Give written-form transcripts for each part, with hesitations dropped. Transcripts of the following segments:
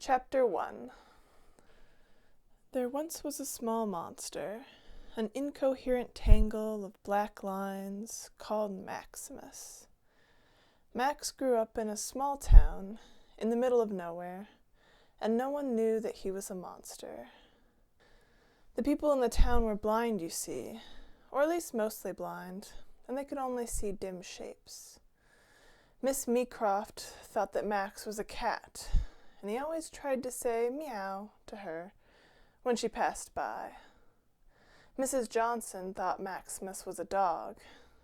Chapter 1. There once was a small monster, an incoherent tangle of black lines called Maximus. Max grew up in a small town in the middle of nowhere, and no one knew that he was a monster. The people in the town were blind, you see, or at least mostly blind, and they could only see dim shapes. Miss Meecroft thought that Max was a cat, and he always tried to say meow to her when she passed by. Mrs. Johnson thought Maximus was a dog,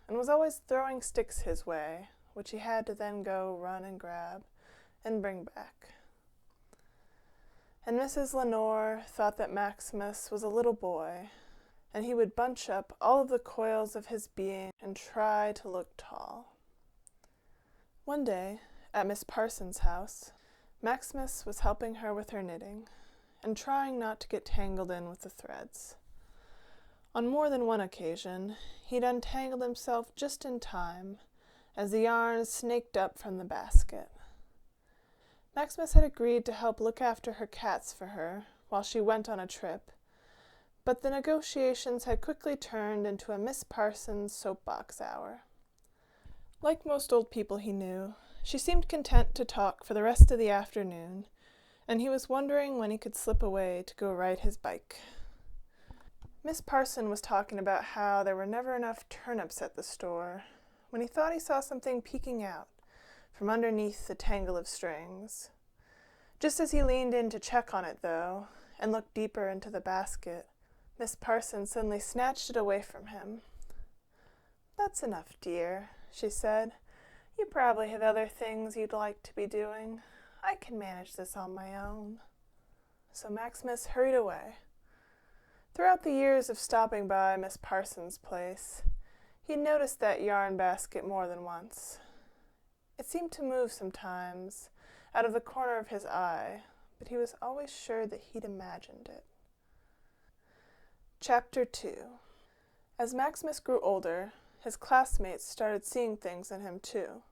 and was always throwing sticks his way, which he had to then go run and grab and bring back. And Mrs. Lenore thought that Maximus was a little boy, and he would bunch up all of the coils of his being and try to look tall. One day, at Miss Parsons' house, Maximus was helping her with her knitting, and trying not to get tangled in with the threads. On more than one occasion, he'd untangled himself just in time, as the yarn snaked up from the basket. Maximus had agreed to help look after her cats for her while she went on a trip, but the negotiations had quickly turned into a Miss Parsons soapbox hour. Like most old people he knew, she seemed content to talk for the rest of the afternoon, and he was wondering when he could slip away to go ride his bike. Miss Parson was talking about how there were never enough turnips at the store, when he thought he saw something peeking out from underneath the tangle of strings. Just as he leaned in to check on it, though, and looked deeper into the basket, Miss Parson suddenly snatched it away from him. "That's enough, dear," she said. "You probably have other things you'd like to be doing. I can manage this on my own." So Maximus hurried away. Throughout the years of stopping by Miss Parsons' place, he'd noticed that yarn basket more than once. It seemed to move sometimes, out of the corner of his eye, but he was always sure that he'd imagined it. Chapter 2. As Maximus grew older, his classmates started seeing things in him too.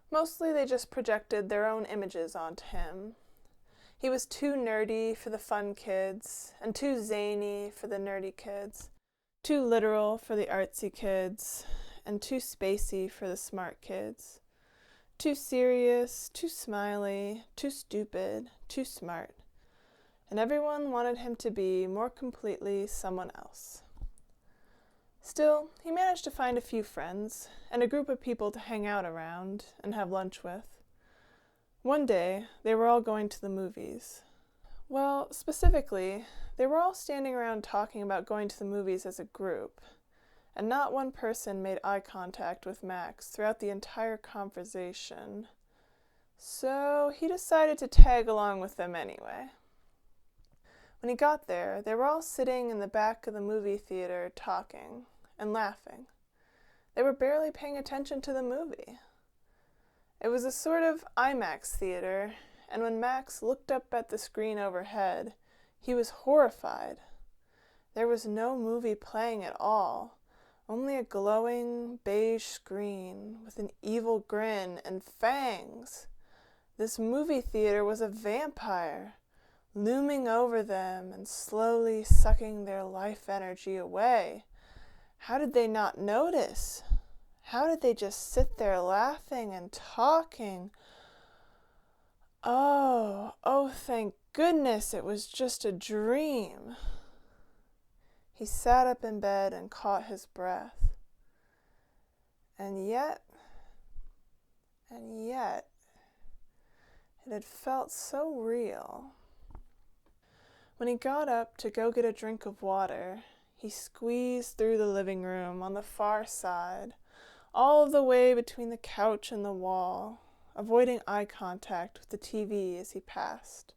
Mostly they just projected their own images onto him. He was too nerdy for the fun kids, and too zany for the nerdy kids, too literal for the artsy kids, and too spacey for the smart kids, too serious, too smiley, too stupid, too smart, and everyone wanted him to be more completely someone else. Still, he managed to find a few friends, and a group of people to hang out around and have lunch with. One day, they were all going to the movies. Well, specifically, they were all standing around talking about going to the movies as a group, and not one person made eye contact with Max throughout the entire conversation. So he decided to tag along with them anyway. When he got there, they were all sitting in the back of the movie theater talking and laughing. They were barely paying attention to the movie. It was a sort of IMAX theater, and when Max looked up at the screen overhead, he was horrified. There was no movie playing at all, only a glowing beige screen with an evil grin and fangs. This movie theater was a vampire, looming over them and slowly sucking their life energy away. How did they not notice? How did they just sit there laughing and talking? Oh, thank goodness it was just a dream. He sat up in bed and caught his breath. And yet, it had felt so real. When he got up to go get a drink of water, he squeezed through the living room on the far side, all the way between the couch and the wall, avoiding eye contact with the TV as he passed.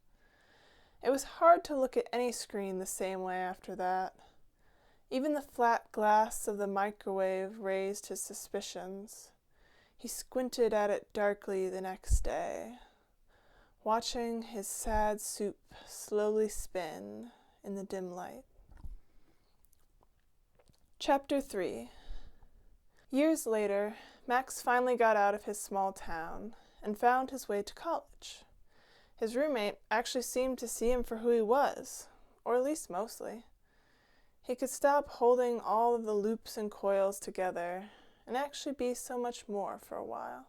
It was hard to look at any screen the same way after that. Even the flat glass of the microwave raised his suspicions. He squinted at it darkly the next day, watching his sad soup slowly spin in the dim light. Chapter 3. Years later, Max finally got out of his small town and found his way to college. His roommate actually seemed to see him for who he was, or at least mostly. He could stop holding all of the loops and coils together and actually be so much more for a while.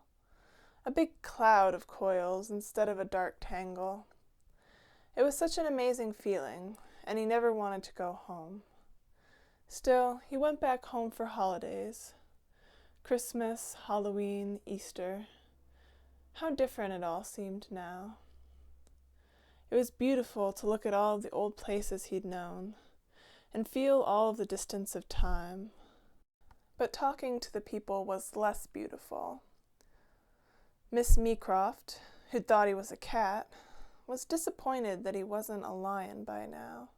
A big cloud of coils instead of a dark tangle. It was such an amazing feeling, and he never wanted to go home. Still, he went back home for holidays. Christmas, Halloween, Easter. How different it all seemed now. It was beautiful to look at all of the old places he'd known, and feel all of the distance of time. But talking to the people was less beautiful. Miss Meecroft, who'd thought he was a cat, was disappointed that he wasn't a lion by now.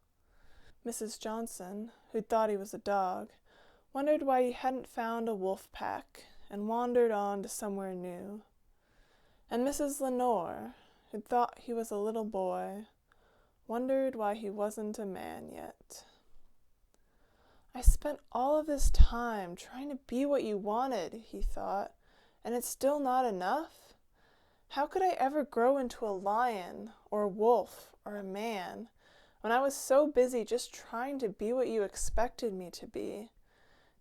Mrs. Johnson, who'd thought he was a dog, wondered why he hadn't found a wolf pack and wandered on to somewhere new. And Mrs. Lenore, who'd thought he was a little boy, wondered why he wasn't a man yet. I spent all of this time trying to be what you wanted, he thought, and it's still not enough? How could I ever grow into a lion, or a wolf, or a man, when I was so busy just trying to be what you expected me to be,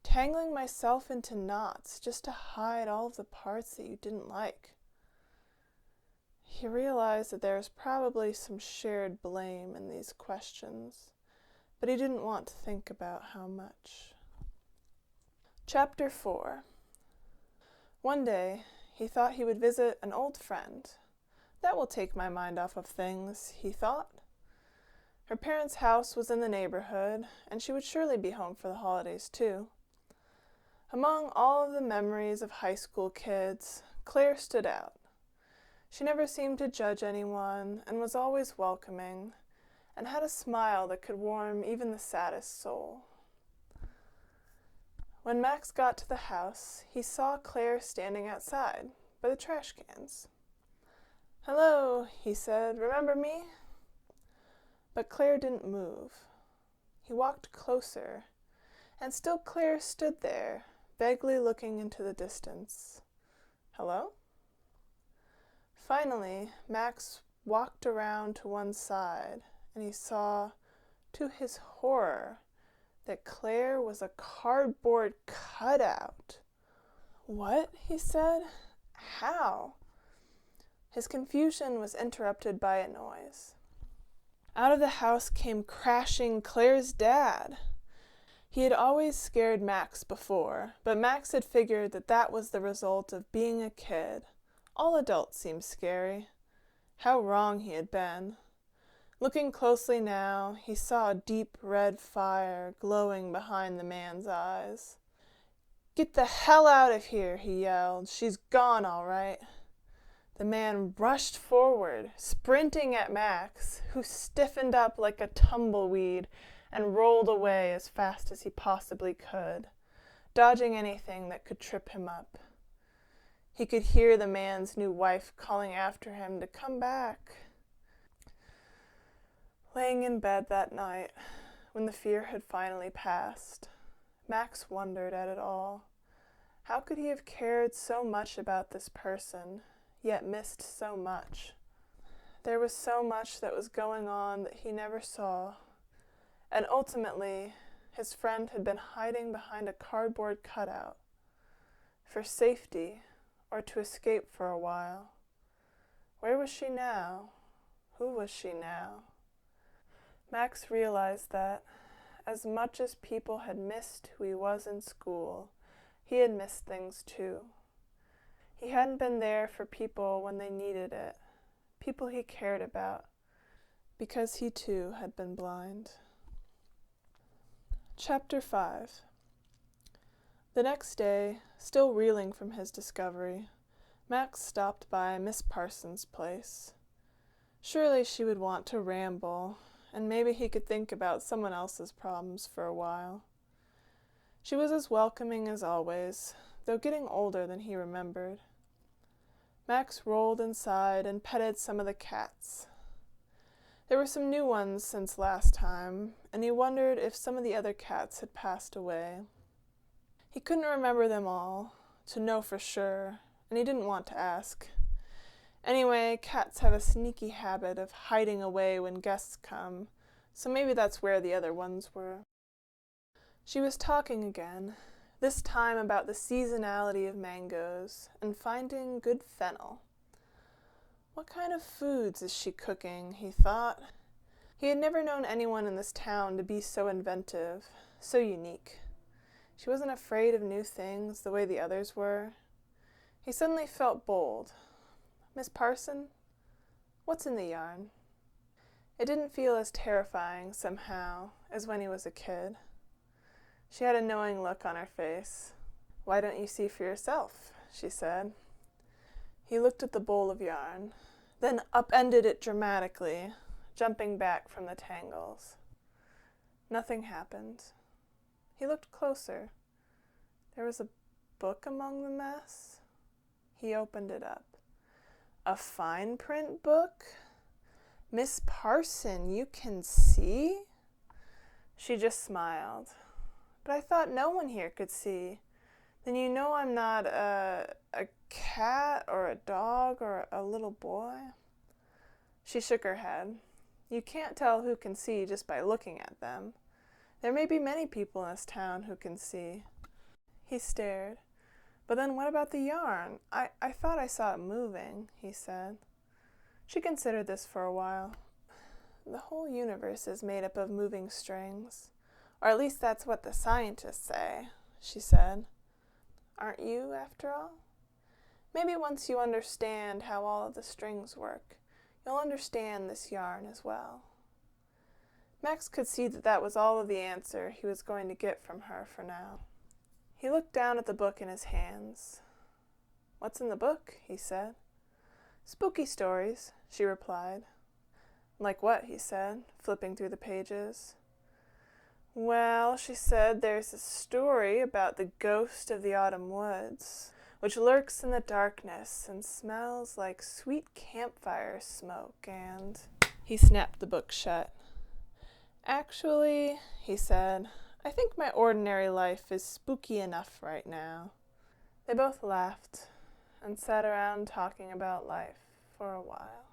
tangling myself into knots just to hide all of the parts that you didn't like? He realized that there was probably some shared blame in these questions, but he didn't want to think about how much. Chapter 4. One day, he thought he would visit an old friend. That will take my mind off of things, he thought. Her parents' house was in the neighborhood, and she would surely be home for the holidays too. Among all of the memories of high school kids, Claire stood out. She never seemed to judge anyone, and was always welcoming, and had a smile that could warm even the saddest soul. When Max got to the house, he saw Claire standing outside by the trash cans. "Hello," he said, "remember me?" But Claire didn't move. He walked closer, and still Claire stood there, vaguely looking into the distance. "Hello?" Finally, Max walked around to one side, and he saw, to his horror, that Claire was a cardboard cutout. "What?" he said. "How?" His confusion was interrupted by a noise. Out of the house came crashing Claire's dad. He had always scared Max before, but Max had figured that that was the result of being a kid. All adults seemed scary. How wrong he had been. Looking closely now, he saw a deep red fire glowing behind the man's eyes. "Get the hell out of here," he yelled. "She's gone, all right." The man rushed forward, sprinting at Max, who stiffened up like a tumbleweed and rolled away as fast as he possibly could, dodging anything that could trip him up. He could hear the man's new wife calling after him to come back. Laying in bed that night, when the fear had finally passed, Max wondered at it all. How could he have cared so much about this person, yet missed so much? There was so much that was going on that he never saw, and ultimately, his friend had been hiding behind a cardboard cutout, for safety or to escape for a while. Where was she now? Who was she now? Max realized that, as much as people had missed who he was in school, he had missed things too. He hadn't been there for people when they needed it, people he cared about, because he too had been blind. Chapter 5. The next day, still reeling from his discovery, Max stopped by Miss Parsons' place. Surely she would want to ramble, and maybe he could think about someone else's problems for a while. She was as welcoming as always, though getting older than he remembered. Max rolled inside and petted some of the cats. There were some new ones since last time, and he wondered if some of the other cats had passed away. He couldn't remember them all, to know for sure, and he didn't want to ask. Anyway, cats have a sneaky habit of hiding away when guests come, so maybe that's where the other ones were. She was talking again, this time about the seasonality of mangoes and finding good fennel. What kind of foods is she cooking, he thought. He had never known anyone in this town to be so inventive, so unique. She wasn't afraid of new things the way the others were. He suddenly felt bold. Miss Parson, what's in the yarn? It didn't feel as terrifying, somehow, as when he was a kid. She had a knowing look on her face. Why don't you see for yourself? She said. He looked at the bowl of yarn, then upended it dramatically, jumping back from the tangles. Nothing happened. He looked closer. There was a book among the mess. He opened it up. A fine print book? Miss Parson, you can see? She just smiled. But I thought no one here could see. Then you know I'm not a cat or a dog or a little boy? She shook her head. You can't tell who can see just by looking at them. There may be many people in this town who can see. He stared. But then what about the yarn? I thought I saw it moving, he said. She considered this for a while. The whole universe is made up of moving strings. Or at least that's what the scientists say, she said. Aren't you, after all? Maybe once you understand how all of the strings work, you'll understand this yarn as well. Max could see that that was all of the answer he was going to get from her for now. He looked down at the book in his hands. What's in the book? He said. Spooky stories, she replied. Like what? He said, flipping through the pages. Well, she said, there's a story about the ghost of the autumn woods, which lurks in the darkness and smells like sweet campfire smoke, and... He snapped the book shut. Actually, he said, I think my ordinary life is spooky enough right now. They both laughed and sat around talking about life for a while.